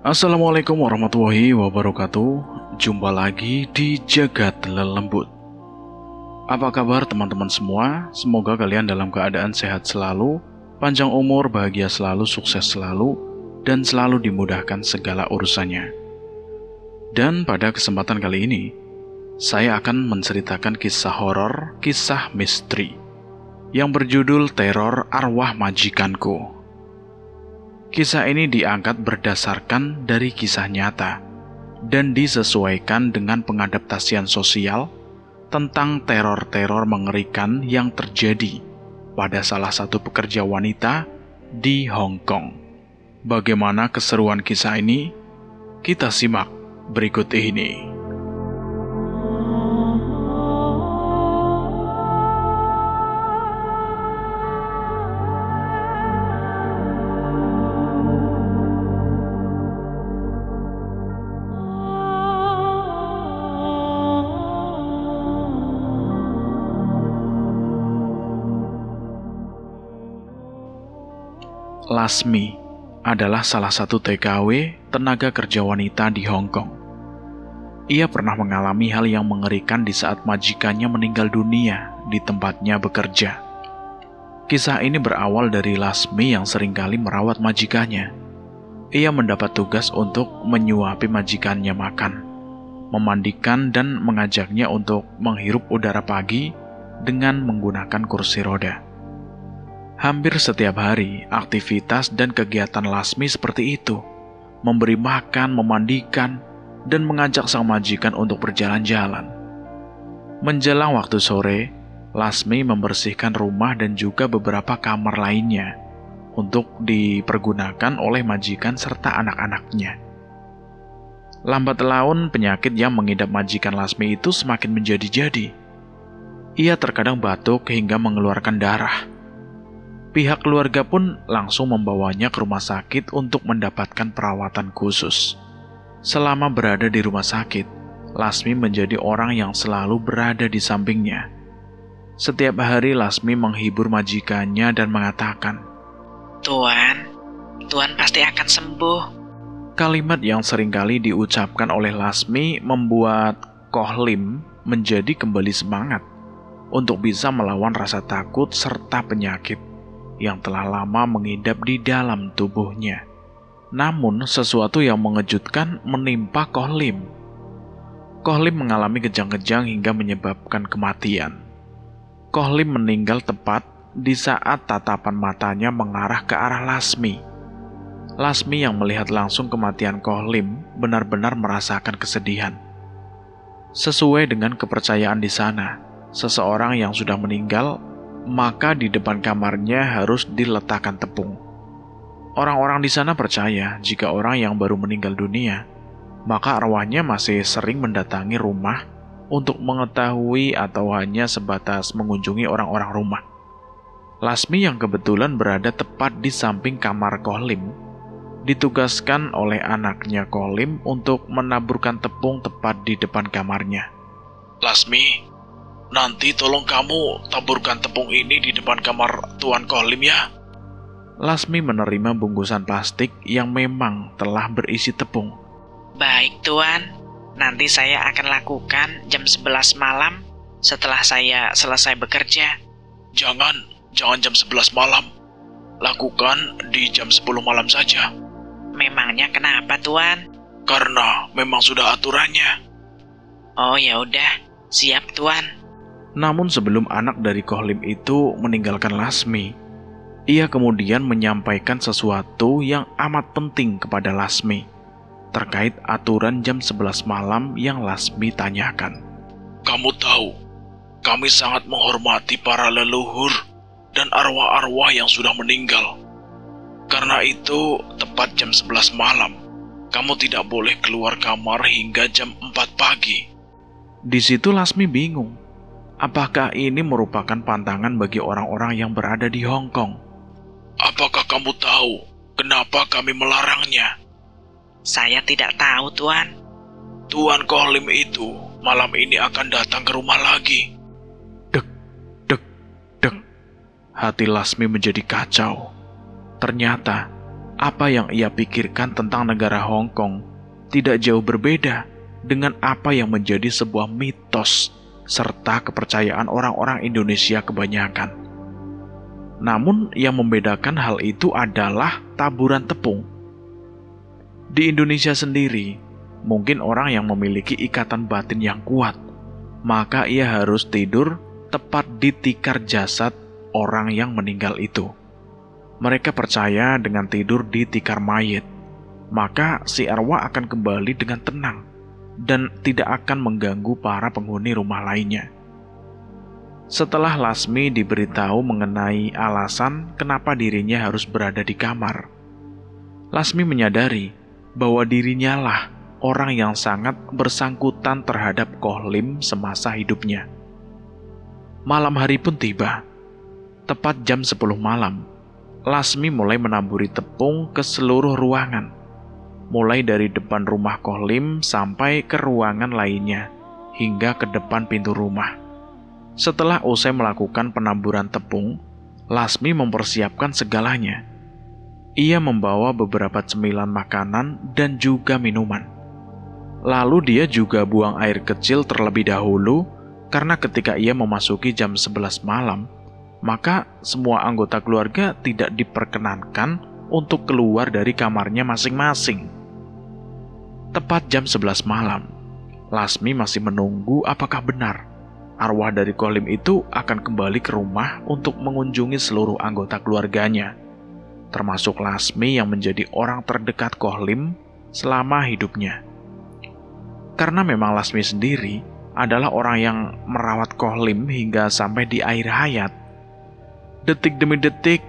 Assalamualaikum warahmatullahi wabarakatuh. Jumpa lagi di Jagat Lelembut. Apa kabar teman-teman semua? Semoga kalian dalam keadaan sehat selalu, panjang umur, bahagia selalu, sukses selalu, dan selalu dimudahkan segala urusannya. Dan pada kesempatan kali ini, saya akan menceritakan kisah horor, kisah misteri, yang berjudul Teror Arwah Majikanku. Kisah ini diangkat berdasarkan dari kisah nyata dan disesuaikan dengan pengadaptasian sosial tentang teror-teror mengerikan yang terjadi pada salah satu pekerja wanita di Hong Kong. Bagaimana keseruan kisah ini? Kita simak berikut ini. Lasmi adalah salah satu TKW tenaga kerja wanita di Hong Kong. Ia pernah mengalami hal yang mengerikan di saat majikannya meninggal dunia di tempatnya bekerja. Kisah ini berawal dari Lasmi yang seringkali merawat majikannya. Ia mendapat tugas untuk menyuapi majikannya makan, memandikan dan mengajaknya untuk menghirup udara pagi dengan menggunakan kursi roda. Hampir setiap hari, aktivitas dan kegiatan Lasmi seperti itu, memberi makan, memandikan, dan mengajak sang majikan untuk berjalan-jalan. Menjelang waktu sore, Lasmi membersihkan rumah dan juga beberapa kamar lainnya untuk dipergunakan oleh majikan serta anak-anaknya. Lambat laun, penyakit yang mengidap majikan Lasmi itu semakin menjadi-jadi. Ia terkadang batuk hingga mengeluarkan darah. Pihak keluarga pun langsung membawanya ke rumah sakit untuk mendapatkan perawatan khusus. Selama berada di rumah sakit, Lasmi menjadi orang yang selalu berada di sampingnya. Setiap hari Lasmi menghibur majikannya dan mengatakan, Tuan pasti akan sembuh." Kalimat yang seringkali diucapkan oleh Lasmi membuat Kohlim menjadi kembali semangat untuk bisa melawan rasa takut serta penyakit yang telah lama mengidap di dalam tubuhnya. Namun, sesuatu yang mengejutkan menimpa Kohlim. Kohlim mengalami kejang-kejang hingga menyebabkan kematian. Kohlim meninggal tepat di saat tatapan matanya mengarah ke arah Lasmi. Lasmi yang melihat langsung kematian Kohlim benar-benar merasakan kesedihan. Sesuai dengan kepercayaan di sana, seseorang yang sudah meninggal maka di depan kamarnya harus diletakkan tepung. Orang-orang di sana percaya jika orang yang baru meninggal dunia, maka arwahnya masih sering mendatangi rumah untuk mengetahui atau hanya sebatas mengunjungi orang-orang rumah. Lasmi yang kebetulan berada tepat di samping kamar Kohlim, ditugaskan oleh anaknya Kohlim untuk menaburkan tepung tepat di depan kamarnya. "Lasmi, nanti tolong kamu taburkan tepung ini di depan kamar Tuan Kohlim ya." Lasmi menerima bungkusan plastik yang memang telah berisi tepung. "Baik, Tuan. Nanti saya akan lakukan jam 11 malam setelah saya selesai bekerja." Jangan jam 11 malam. Lakukan di jam 10 malam saja." "Memangnya kenapa, Tuan?" "Karena memang sudah aturannya." "Oh ya udah, siap, Tuan." Namun sebelum anak dari Kohlim itu meninggalkan Lasmi, ia kemudian menyampaikan sesuatu yang amat penting kepada Lasmi terkait aturan jam 11 malam yang Lasmi tanyakan. "Kamu tahu, kami sangat menghormati para leluhur dan arwah-arwah yang sudah meninggal. Karena itu, tepat jam 11 malam, kamu tidak boleh keluar kamar hingga jam 4 pagi. Di situ Lasmi bingung. Apakah ini merupakan pantangan bagi orang-orang yang berada di Hong Kong? "Apakah kamu tahu kenapa kami melarangnya?" "Saya tidak tahu, Tuan." "Tuan Kohlim itu malam ini akan datang ke rumah lagi." Dek, dek, dek. Hati Lasmi menjadi kacau. Ternyata Apa yang ia pikirkan tentang negara Hong Kong tidak jauh berbeda dengan apa yang menjadi sebuah mitos serta kepercayaan orang-orang Indonesia kebanyakan. Namun yang membedakan hal itu adalah taburan tepung. Di Indonesia sendiri, mungkin orang yang memiliki ikatan batin yang kuat, maka ia harus tidur tepat di tikar jasad orang yang meninggal itu. Mereka percaya dengan tidur di tikar mayit, maka si arwah akan kembali dengan tenang dan tidak akan mengganggu para penghuni rumah lainnya. Setelah Lasmi diberitahu mengenai alasan kenapa dirinya harus berada di kamar, Lasmi menyadari bahwa dirinya lah orang yang sangat bersangkutan terhadap Koh Lim semasa hidupnya. Malam hari pun tiba. Tepat jam 10 malam, Lasmi mulai menaburi tepung ke seluruh ruangan, mulai dari depan rumah Koh Lim sampai ke ruangan lainnya, hingga ke depan pintu rumah. Setelah usai melakukan penaburan tepung, Lasmi mempersiapkan segalanya. Ia membawa beberapa cemilan makanan dan juga minuman. Lalu dia juga buang air kecil terlebih dahulu, karena ketika ia memasuki jam 11 malam, maka semua anggota keluarga tidak diperkenankan untuk keluar dari kamarnya masing-masing. Tepat jam 11 malam, Lasmi masih menunggu apakah benar arwah dari Koh Lim itu akan kembali ke rumah untuk mengunjungi seluruh anggota keluarganya, termasuk Lasmi yang menjadi orang terdekat Koh Lim selama hidupnya. Karena memang Lasmi sendiri adalah orang yang merawat Koh Lim hingga sampai di akhir hayat. Detik demi detik,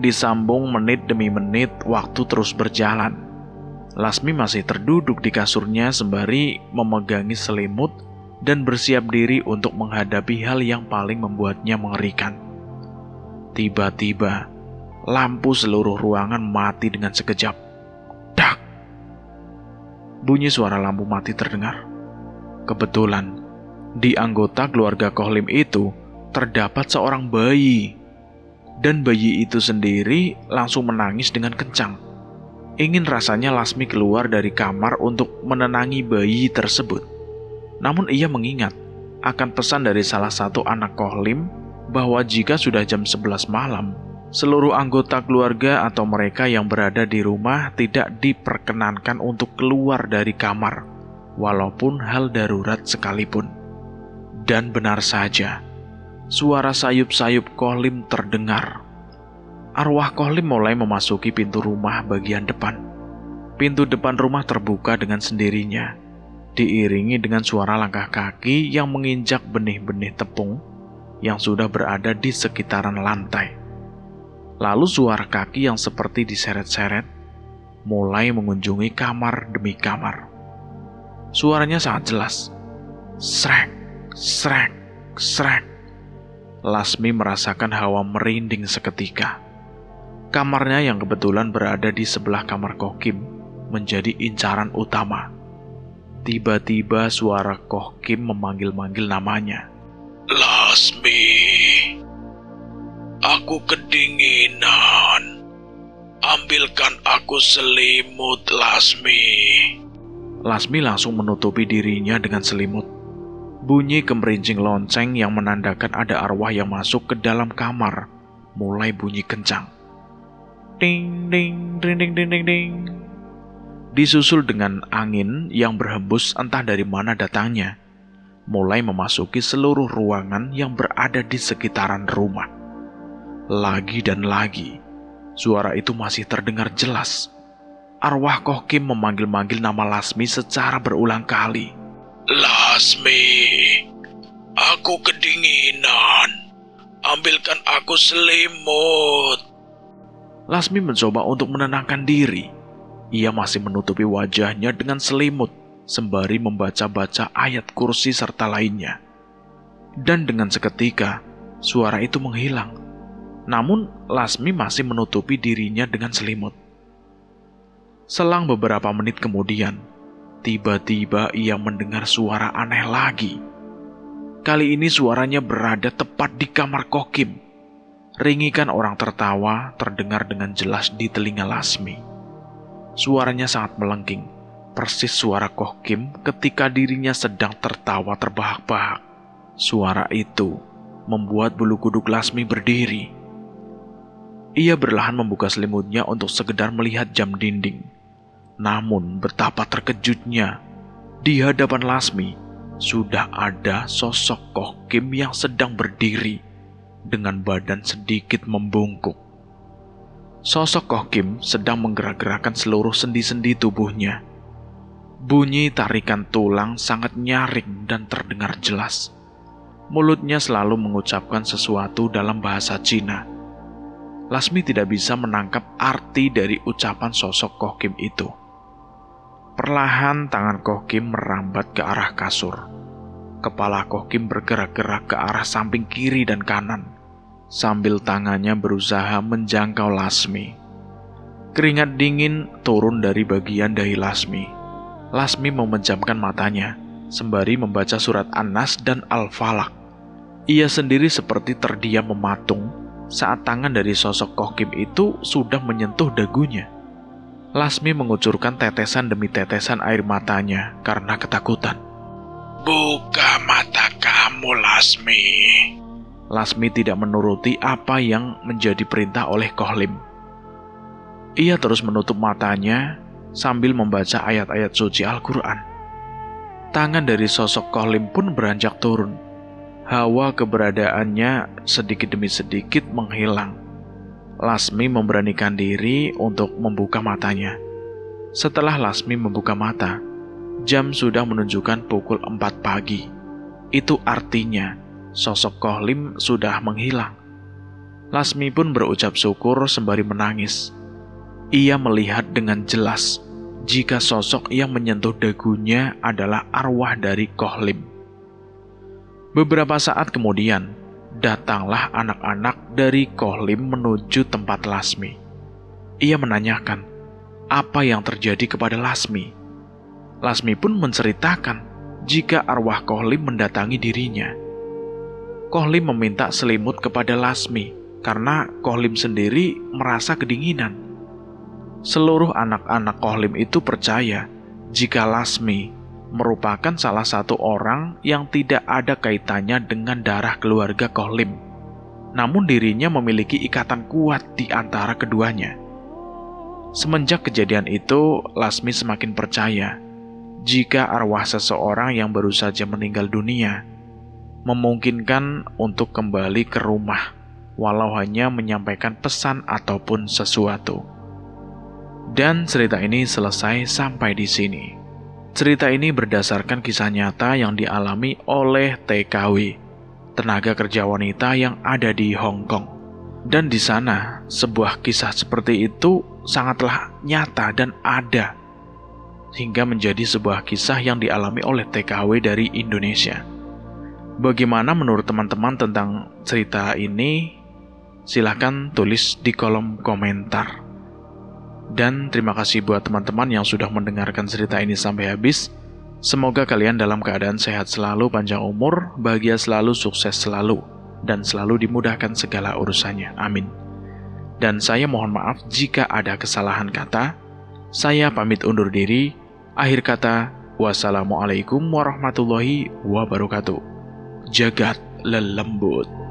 disambung menit demi menit, waktu terus berjalan. Lasmi masih terduduk di kasurnya sembari memegangi selimut dan bersiap diri untuk menghadapi hal yang paling membuatnya mengerikan. Tiba-tiba, lampu seluruh ruangan mati dengan sekejap. Dak! Bunyi suara lampu mati terdengar. Kebetulan, di anggota keluarga Koh Lim itu terdapat seorang bayi. Dan bayi itu sendiri langsung menangis dengan kencang. Ingin rasanya Lasmi keluar dari kamar untuk menenangi bayi tersebut. Namun ia mengingat akan pesan dari salah satu anak Koh Lim bahwa jika sudah jam 11 malam, seluruh anggota keluarga atau mereka yang berada di rumah tidak diperkenankan untuk keluar dari kamar, walaupun hal darurat sekalipun. Dan benar saja, suara sayup-sayup Koh Lim terdengar. Arwah Koh Lim mulai memasuki pintu rumah bagian depan. Pintu depan rumah terbuka dengan sendirinya, diiringi dengan suara langkah kaki yang menginjak benih-benih tepung yang sudah berada di sekitaran lantai. Lalu suara kaki yang seperti diseret-seret mulai mengunjungi kamar demi kamar. Suaranya sangat jelas. Srek, srek, srek. Lasmi merasakan hawa merinding seketika. Kamarnya yang kebetulan berada di sebelah kamar Koh Kim menjadi incaran utama. Tiba-tiba suara Koh Kim memanggil-manggil namanya. Lasmi, aku kedinginan. Ambilkan aku selimut, Lasmi. Lasmi langsung menutupi dirinya dengan selimut. Bunyi kemerincing lonceng yang menandakan ada arwah yang masuk ke dalam kamar mulai bunyi kencang. Ding, ding, ding, ding, ding, ding, ding. Disusul dengan angin yang berhembus entah dari mana datangnya, mulai memasuki seluruh ruangan yang berada di sekitaran rumah. Lagi dan lagi, suara itu masih terdengar jelas. Arwah Koh Kim memanggil-manggil nama Lasmi secara berulang kali. Lasmi, aku kedinginan. Ambilkan aku selimut. Lasmi mencoba untuk menenangkan diri. Ia masih menutupi wajahnya dengan selimut, sembari membaca-baca ayat kursi serta lainnya. Dan dengan seketika, suara itu menghilang. Namun, Lasmi masih menutupi dirinya dengan selimut. Selang beberapa menit kemudian, tiba-tiba ia mendengar suara aneh lagi. Kali ini suaranya berada tepat di kamar Koh Kim. Ringikan orang tertawa terdengar dengan jelas di telinga Lasmi. Suaranya sangat melengking, persis suara Koh Kim ketika dirinya sedang tertawa terbahak-bahak. Suara itu membuat bulu kuduk Lasmi berdiri. Ia berlahan membuka selimutnya untuk sekedar melihat jam dinding. Namun betapa terkejutnya, di hadapan Lasmi sudah ada sosok Koh Kim yang sedang berdiri dengan badan sedikit membungkuk. Sosok Koh Kim sedang menggerak-gerakkan seluruh sendi-sendi tubuhnya. Bunyi tarikan tulang sangat nyaring dan terdengar jelas. Mulutnya selalu mengucapkan sesuatu dalam bahasa Cina. Lasmi tidak bisa menangkap arti dari ucapan sosok Koh Kim itu. Perlahan tangan Koh Kim merambat ke arah kasur. Kepala Koh Kim bergerak-gerak ke arah samping kiri dan kanan, sambil tangannya berusaha menjangkau Lasmi. Keringat dingin turun dari bagian dahi Lasmi. Lasmi memejamkan matanya, sembari membaca surat An-Nas dan Al-Falaq. Ia sendiri seperti terdiam mematung saat tangan dari sosok Koh Kim itu sudah menyentuh dagunya. Lasmi mengucurkan tetesan demi tetesan air matanya karena ketakutan. Buka mata kamu, Lasmi. Lasmi tidak menuruti apa yang menjadi perintah oleh Koh Lim. Ia terus menutup matanya sambil membaca ayat-ayat suci Al-Quran. Tangan dari sosok Koh Lim pun beranjak turun. Hawa keberadaannya sedikit demi sedikit menghilang. Lasmi memberanikan diri untuk membuka matanya. Setelah Lasmi membuka mata, jam sudah menunjukkan pukul 4 pagi. Itu artinya sosok Koh Lim sudah menghilang. Lasmi pun berucap syukur sembari menangis. Ia melihat dengan jelas jika sosok yang menyentuh dagunya adalah arwah dari Koh Lim. Beberapa saat kemudian, datanglah anak-anak dari Koh Lim menuju tempat Lasmi. Ia menanyakan apa yang terjadi kepada Lasmi. Lasmi pun menceritakan jika arwah Koh Lim mendatangi dirinya. Koh Lim meminta selimut kepada Lasmi karena Koh Lim sendiri merasa kedinginan. Seluruh anak-anak Koh Lim itu percaya jika Lasmi merupakan salah satu orang yang tidak ada kaitannya dengan darah keluarga Koh Lim. Namun dirinya memiliki ikatan kuat di antara keduanya. Semenjak kejadian itu, Lasmi semakin percaya jika arwah seseorang yang baru saja meninggal dunia memungkinkan untuk kembali ke rumah, walau hanya menyampaikan pesan ataupun sesuatu. Dan cerita ini selesai sampai di sini. Cerita ini berdasarkan kisah nyata yang dialami oleh TKW, tenaga kerja wanita yang ada di Hong Kong. Dan di sana, sebuah kisah seperti itu sangatlah nyata dan ada, hingga menjadi sebuah kisah yang dialami oleh TKW dari Indonesia. Bagaimana menurut teman-teman tentang cerita ini? Silahkan tulis di kolom komentar. Dan terima kasih buat teman-teman yang sudah mendengarkan cerita ini sampai habis. Semoga kalian dalam keadaan sehat selalu, panjang umur, bahagia selalu, sukses selalu, dan selalu dimudahkan segala urusannya. Amin. Dan saya mohon maaf jika ada kesalahan kata. Saya pamit undur diri. Akhir kata, wassalamualaikum warahmatullahi wabarakatuh. Jagat lelembut.